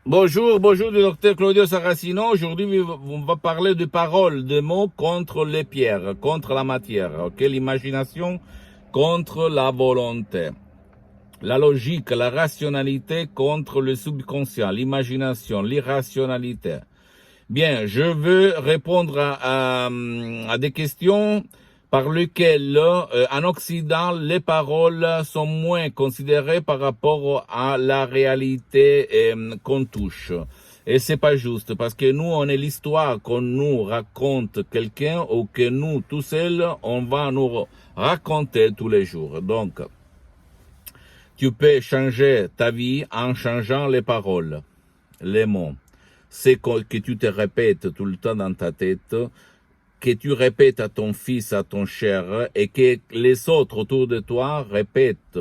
Bonjour, bonjour, le docteur Claudio Saracino. Aujourd'hui, on va parler de paroles, de mots contre les pierres, contre la matière, ok? L'imagination contre la volonté. La logique, la rationalité contre le subconscient, l'imagination, l'irrationalité. Bien, je veux répondre à des questions par lesquelles en Occident, les paroles sont moins considérées par rapport à la réalité qu'on touche. Et c'est pas juste, parce que nous, on est l'histoire qu'on nous raconte quelqu'un ou que nous, tout seuls, on va nous raconter tous les jours. Donc, tu peux changer ta vie en changeant les paroles, les mots. C'est que tu te répètes tout le temps dans ta tête, que tu répètes à ton fils, à ton cher, et que les autres autour de toi répètent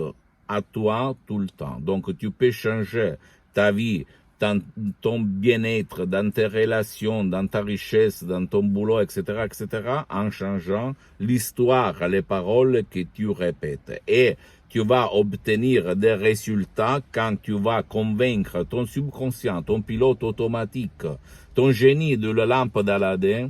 à toi tout le temps. Donc tu peux changer ta vie, ton bien-être, dans tes relations, dans ta richesse, dans ton boulot, etc., en changeant l'histoire, les paroles que tu répètes. Et tu vas obtenir des résultats quand tu vas convaincre ton subconscient, ton pilote automatique, ton génie de la lampe d'Aladin.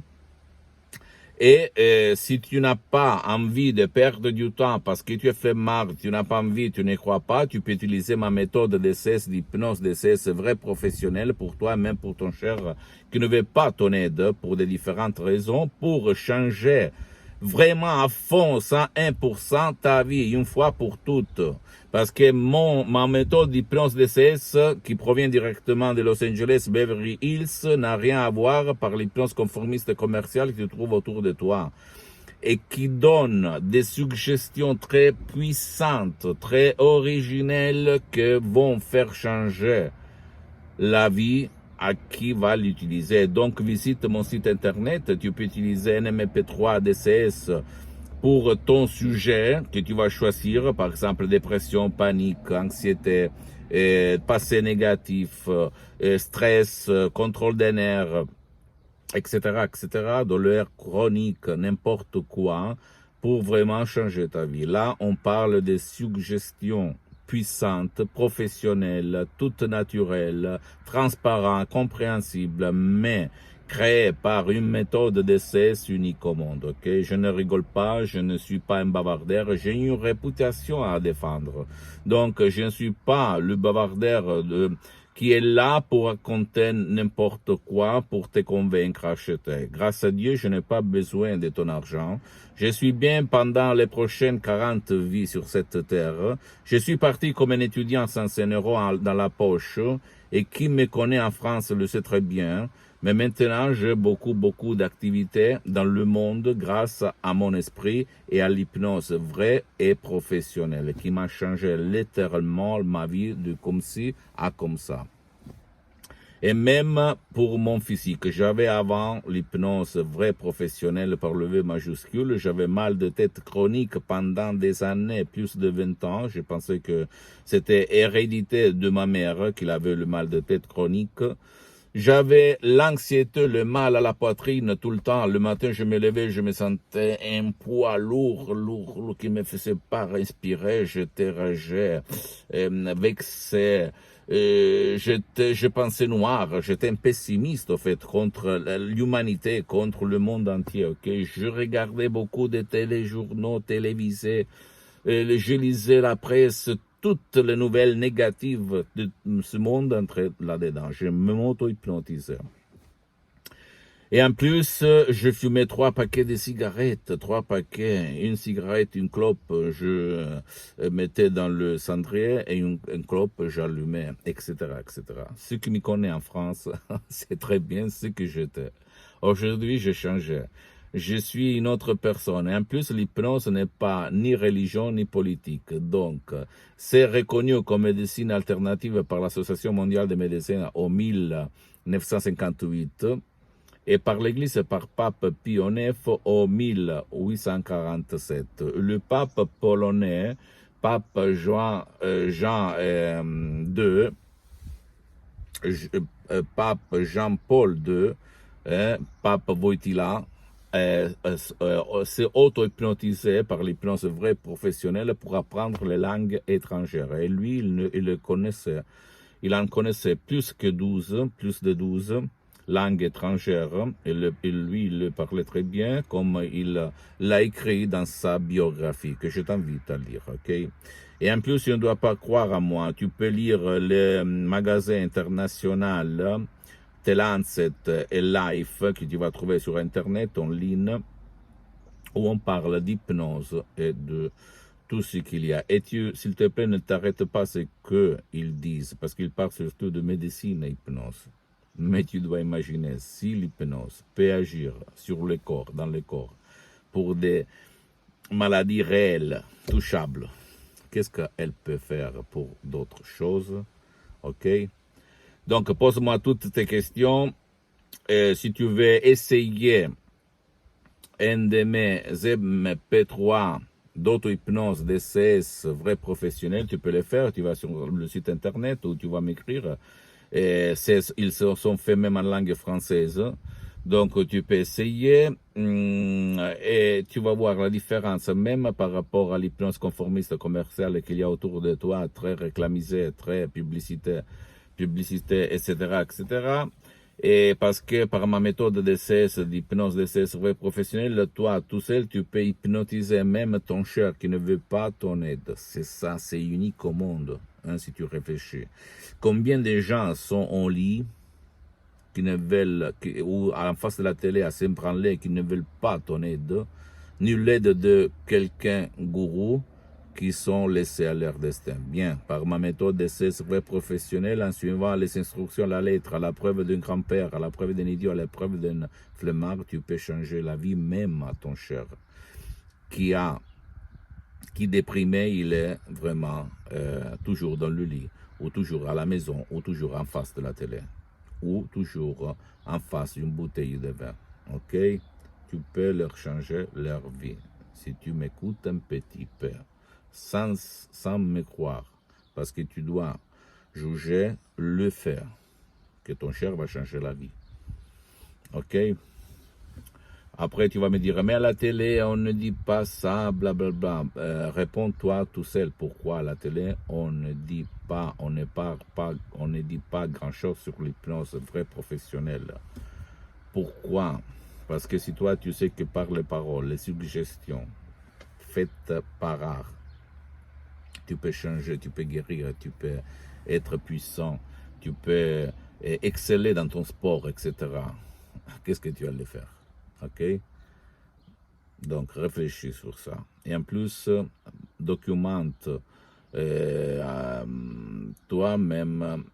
Et si tu n'as pas envie de perdre du temps parce que tu es flemmard, tu n'as pas envie, tu ne crois pas, tu peux utiliser ma méthode d'essai, d'hypnose d'essai, vrai professionnel pour toi, même pour ton cher, qui ne veut pas ton aide pour des différentes raisons, pour changer vraiment à fond, 101% ta vie, une fois pour toutes. Parce que ma méthode d'hypnose DCS, qui provient directement de Los Angeles, Beverly Hills, n'a rien à voir par l'hypnose conformiste commerciale que tu trouves autour de toi. Et qui donne des suggestions très puissantes, très originelles, que vont faire changer la vie à qui va l'utiliser. Donc, visite mon site internet. Tu peux utiliser NMP3 DCS pour ton sujet que tu vas choisir, par exemple dépression, panique, anxiété, passé négatif, stress, contrôle des nerfs, etc., douleur chronique, n'importe quoi, pour vraiment changer ta vie. Là, on parle de suggestions puissantes, professionnelles, toutes naturelles, transparentes, compréhensibles, mais créées par une méthode d'essai unique au monde. Ok, je ne rigole pas, je ne suis pas un bavardeur, j'ai une réputation à défendre. Donc, je ne suis pas le bavardeur qui est là pour raconter n'importe quoi pour te convaincre à acheter. Grâce à Dieu, je n'ai pas besoin de ton argent. Je suis bien pendant les prochaines 40 vies sur cette terre. Je suis parti comme un étudiant sans 100 € dans la poche, et qui me connaît en France le sait très bien. Mais maintenant, j'ai beaucoup d'activités dans le monde grâce à mon esprit et à l'hypnose vraie et professionnelle qui m'a changé littéralement ma vie de comme ci à comme ça. Et même pour mon physique, j'avais avant l'hypnose vraie professionnelle par le V majuscule, j'avais mal de tête chronique pendant des années, plus de 20 ans. Je pensais que c'était hérédité de ma mère qu'il avait le mal de tête chronique. J'avais l'anxiété, le mal à la poitrine tout le temps. Le matin, je me levais, je me sentais un poids lourd qui me faisait pas respirer. J'étais ragé, vexé. Je pensais noir. J'étais un pessimiste, en fait, contre l'humanité, contre le monde entier. Ok, je regardais beaucoup de téléjournaux télévisés. Je lisais la presse, toutes les nouvelles négatives de ce monde entraient là-dedans. Je me m'auto-hypnotisais. Et en plus, je fumais 3 paquets de cigarettes, 3 paquets, une cigarette, une clope, je mettais dans le cendrier et une clope, j'allumais, etc. Ceux qui me connaissent en France, c'est très bien ce que j'étais. Aujourd'hui, j'ai changé. Je suis une autre personne. Et en plus, l'hypnose n'est pas ni religion ni politique. Donc, c'est reconnu comme médecine alternative par l'Association mondiale des médecins en 1958 et par l'Église et par Pape Pie IX en 1847. Le pape polonais, Pape Jean II, Pape Jean-Paul II, Pape Wojtyla, s'est auto-hypnotisé par l'hypnose vraie professionnelle pour apprendre les langues étrangères. Et lui, il le connaissait. il en connaissait plus de 12 langues étrangères, et lui, il le parlait très bien, comme il l'a écrit dans sa biographie, que je t'invite à lire, ok? Et en plus, tu ne dois pas croire à moi, tu peux lire les magasins internationaux, The Lancet et Life, que tu vas trouver sur Internet, en ligne, où on parle d'hypnose et de tout ce qu'il y a. Et s'il te plaît, ne t'arrête pas ce qu'ils disent, parce qu'ils parlent surtout de médecine et hypnose. Mais tu dois imaginer, si l'hypnose peut agir sur le corps, dans le corps, pour des maladies réelles, touchables, qu'est-ce qu'elle peut faire pour d'autres choses? Ok? Donc, pose-moi toutes tes questions. Si tu veux essayer un de mes MP3 d'auto-hypnose DCS vrai professionnel, tu peux le faire. Tu vas sur le site internet ou tu vas m'écrire. Ils sont faits même en langue française. Donc, tu peux essayer et tu vas voir la différence, même par rapport à l'hypnose conformiste commerciale qu'il y a autour de toi, très réclamisée, très publicité, etc., etc. Et parce que par ma méthode d'essai, d'hypnose d'essai vrai professionnel, toi, tout seul, tu peux hypnotiser même ton cher qui ne veut pas ton aide. C'est ça, c'est unique au monde, hein, si tu réfléchis. Combien de gens sont en lit, qui ne veulent, ou en face de la télé à s'ébranler, qui ne veulent pas ton aide, ni l'aide de quelqu'un gourou, qui sont laissés à leur destin. Bien, par ma méthode d'essai vrai professionnel, en suivant les instructions à la lettre, à la preuve d'un grand-père, à la preuve d'un idiot, à la preuve d'un flemmard, tu peux changer la vie même à ton cher, qui déprimé, il est vraiment toujours dans le lit, ou toujours à la maison, ou toujours en face de la télé, ou toujours en face d'une bouteille de vin. Ok? Tu peux leur changer leur vie. Si tu m'écoutes un petit peu, sans me croire, parce que tu dois juger le fait que ton cher va changer la vie. Ok? Après, tu vas me dire, mais à la télé, on ne dit pas ça, blablabla. Réponds-toi tout seul. Pourquoi à la télé, on ne dit pas, on ne parle pas, on ne dit pas grand-chose sur l'hypnose vraie professionnelle. Pourquoi? Parce que si toi, tu sais que par les paroles, les suggestions faites par art, tu peux changer, tu peux guérir, tu peux être puissant, tu peux exceller dans ton sport, etc. Qu'est-ce que tu vas le faire? Ok? Donc, réfléchis sur ça. Et en plus, documente toi-même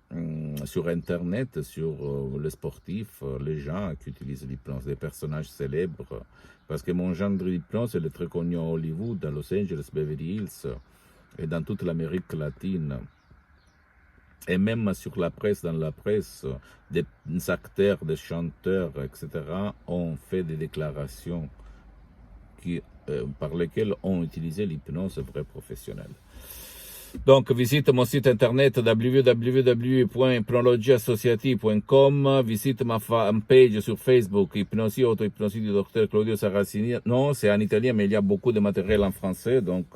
sur Internet, sur les sportifs, les gens qui utilisent l'hypnose, des personnages célèbres. Parce que mon genre d'hypnose, elle est très connu à Hollywood, à Los Angeles, Beverly Hills, et dans toute l'Amérique latine. Et même sur la presse, dans la presse, des acteurs, des chanteurs, etc., ont fait des déclarations par lesquelles ont utilisé l'hypnose vraie professionnelle. Donc, visite mon site internet www.hypnologieassociative.com, visite ma page sur Facebook, Hypnosie, auto-hypnosie du docteur Claudio Saracini. Non, c'est en italien, mais il y a beaucoup de matériel en français, donc,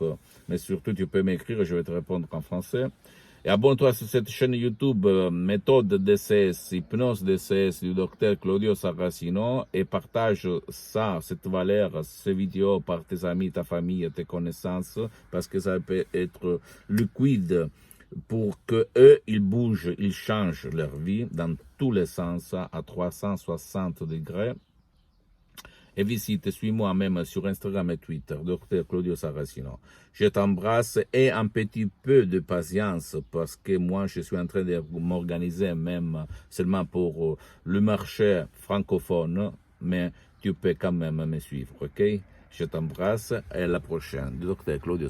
mais surtout, tu peux m'écrire, je vais te répondre en français. Et abonne-toi sur cette chaîne YouTube, méthode DCS, hypnose DCS du docteur Claudio Saracino, et partage ça, cette valeur, ces vidéos par tes amis, ta famille, tes connaissances, parce que ça peut être liquide pour que eux, ils bougent, ils changent leur vie dans tous les sens à 360 degrés. Et visite, suis-moi même sur Instagram et Twitter, Dr Claudio Saracino. Je t'embrasse et un petit peu de patience parce que moi, je suis en train de m'organiser même seulement pour le marché francophone, mais tu peux quand même me suivre, ok? Je t'embrasse et à la prochaine, Dr Claudio